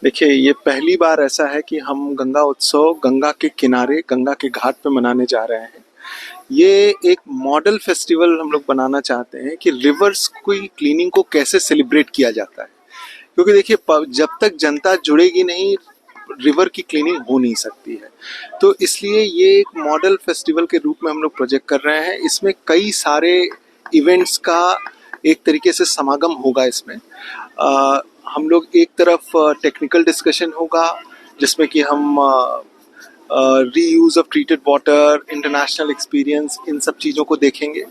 देखिए, ये पहली बार ऐसा है कि हम गंगा उत्सव गंगा के किनारे, गंगा के घाट पे मनाने जा रहे हैं। ये एक मॉडल फेस्टिवल हम लोग बनाना चाहते हैं कि रिवर्स की क्लीनिंग को कैसे सेलिब्रेट किया जाता है। क्योंकि देखिए, जब तक जनता जुड़ेगी नहीं, रिवर की क्लीनिंग हो नहीं सकती है। तो इसलिए ये एक मॉडल फेस्टिवल के रूप में हम लोग प्रोजेक्ट कर रहे हैं। इसमें कई सारे इवेंट्स का एक तरीके से समागम होगा इसमें। हम लोग एक तरफ टेक्निकल डिस्कशन होगा, जिसमें कि हम reuse of treated water, international experience, इन सब चीज़ों को देखेंगे।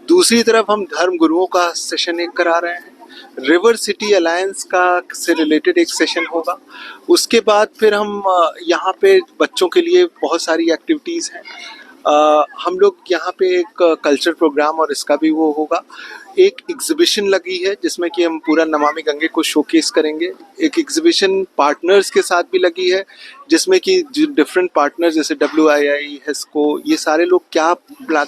दूसरी तरफ हम धर्म गुरुओं का सेशन एक करा रहे हैं। रिवर सिटी अलायंस का से रिलेटेड एक सेशन होगा। उसके बाद फिर हम यहाँ पे बच्चों के लिए बहुत सारी एक्टिविटीज़ हैं। हम लोग यहाँ पे एक कल्चर प्रोग्राम और इसका भी वो होगा। एक एग्जीबिशन लगी है जिसमें कि हम पूरा नमामि गंगे को शोकेस करेंगे। एक एग्जीबिशन पार्टनर्स के साथ भी लगी है, जिसमें कि डिफरेंट पार्टनर्स जैसे WII, हेस्को, ये सारे लोग क्या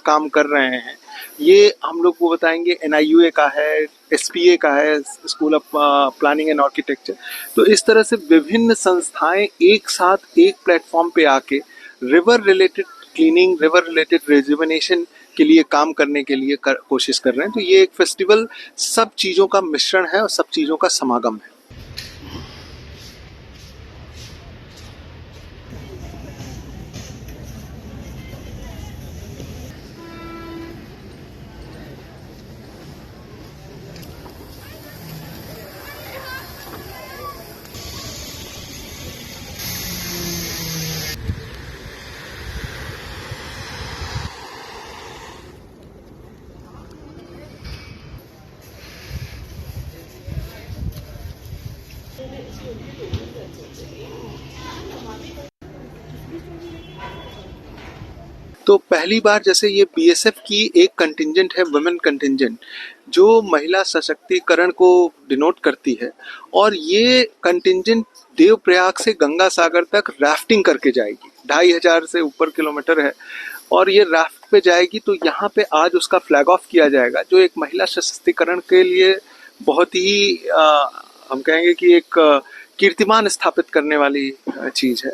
काम कर रहे हैं ये हम लोग को बताएंगे। NIUA का है, SPA का है, school of planning and architecture. तो इस तरह से विभिन्न संस्थाएं एक साथ एक प्लेटफॉर्म पे आके river related cleaning, river related rejuvenation के लिए काम करने के लिए कोशिश कर रहे हैं। तो ये एक फेस्टिवल सब चीज़ों का मिश्रण है और सब चीज़ों का समागम है। तो पहली बार जैसे ये BSF की एक कंटिंजेंट है, वुमेन कंटिंजेंट, जो महिला सशक्तिकरण को डिनोट करती है। और ये कंटिंजेंट देवप्रयाग से गंगा सागर तक राफ्टिंग करके जाएगी। 2500 से ऊपर किलोमीटर है और ये राफ्ट पे जाएगी। तो यहाँ पे आज उसका फ्लैग ऑफ किया जाएगा, जो एक महिला सशक्तिकरण के लिए बहुत ही हम कहेंगे कि एक कीर्तिमान स्थापित करने वाली चीज़ है।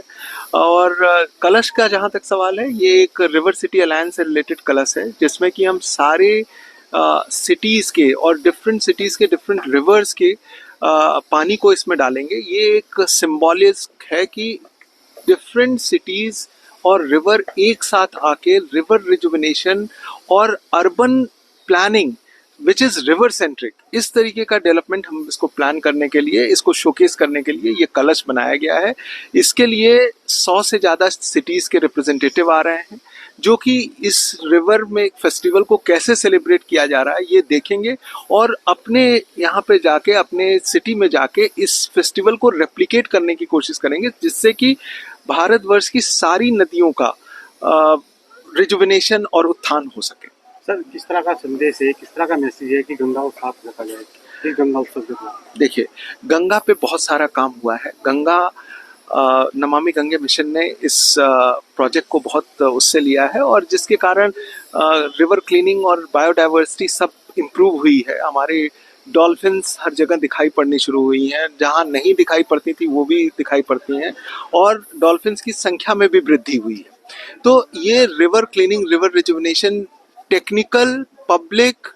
और कलश का जहाँ तक सवाल है, ये एक रिवर सिटी अलायंस से रिलेटेड कलश है, जिसमें कि हम सारे सिटीज़ के और डिफरेंट सिटीज़ के डिफरेंट रिवर्स के पानी को इसमें डालेंगे। ये एक सिम्बॉलिक है कि डिफरेंट सिटीज़ और रिवर एक साथ आके रिवर रिजुविनेशन और urban planning which is river centric, इस तरीके का डेवलपमेंट हम इसको प्लान करने के लिए, इसको शोकेस करने के लिए ये कलश बनाया गया है। इसके लिए 100 से ज़्यादा सिटीज़ के रिप्रेजेंटेटिव आ रहे हैं, जो कि इस रिवर में फेस्टिवल को कैसे सेलिब्रेट किया जा रहा है ये देखेंगे और अपने यहाँ पे जाके, अपने सिटी में जाके इस फेस्टिवल को रेप्लिकेट करने की कोशिश करेंगे, जिससे कि भारतवर्ष की सारी नदियों का रिजुविनेशन और उत्थान हो सके। सर, किस तरह का संदेश है, किस तरह का मैसेज है कि गंगा को साफ रखा जाए, फिर गंगा उत्सव के बाद? देखिए, गंगा पे बहुत सारा काम हुआ है। गंगा नमामि गंगे मिशन ने इस प्रोजेक्ट को बहुत उससे लिया है, और जिसके कारण रिवर क्लीनिंग और बायोडाइवर्सिटी सब इम्प्रूव हुई है। हमारे डॉल्फिन्स हर जगह दिखाई पड़नी शुरू हुई हैं, जहाँ नहीं दिखाई पड़ती थी वो भी दिखाई पड़ती हैं, और डॉल्फिन्स की संख्या में भी वृद्धि हुई है। तो ये river cleaning, river rejuvenation technical, public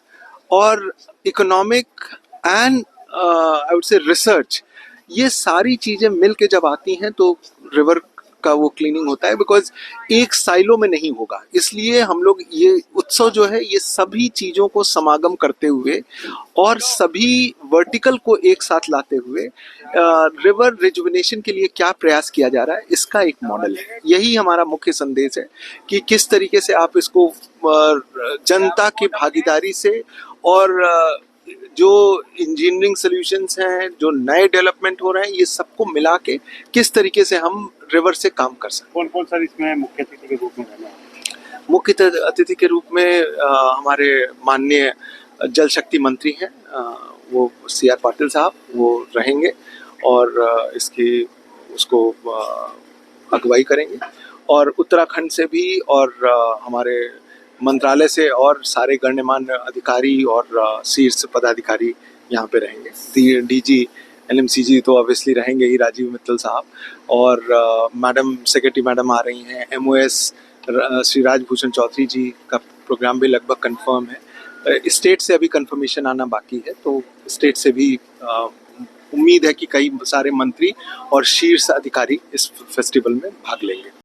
और economic and I would say research, ये सारी चीज़ें मिल के जब आती हैं तो रिवर का वो क्लीनिंग होता है। बिकॉज एक साइलो में नहीं होगा, इसलिए हम लोग ये उत्सव जो है ये सभी चीज़ों को समागम करते हुए और सभी वर्टिकल को एक साथ लाते हुए रिवर रिजुविनेशन के लिए क्या प्रयास किया जा रहा है, इसका एक मॉडल है। यही हमारा मुख्य संदेश है कि किस तरीके से आप इसको जनता की भागीदारी से और जो इंजीनियरिंग सॉल्यूशंस हैं, जो नए डेवलपमेंट हो रहे हैं, ये सबको मिला के किस तरीके से हम रिवर से काम कर सकते हैं। कौन कौन सर इसमें मुख्य अतिथि के रूप में रहना है? मुख्य अतिथि के रूप में हमारे माननीय जल शक्ति मंत्री हैं, वो CR पाटिल साहब, वो रहेंगे और इसकी उसको अगुवाई करेंगे। और उत्तराखंड से भी और हमारे मंत्रालय से और सारे गणमान्य अधिकारी और शीर्ष पदाधिकारी यहाँ पे रहेंगे। DG LMCG तो ऑब्वियसली रहेंगे ही, राजीव मित्तल साहब, और मैडम सेक्रेटरी मैडम आ रही हैं। MOS श्री राजभूषण चौधरी जी का प्रोग्राम भी लगभग कंफर्म है। स्टेट से अभी कंफर्मेशन आना बाकी है, तो स्टेट से भी उम्मीद है कि कई सारे मंत्री और शीर्ष अधिकारी इस फेस्टिवल में भाग लेंगे।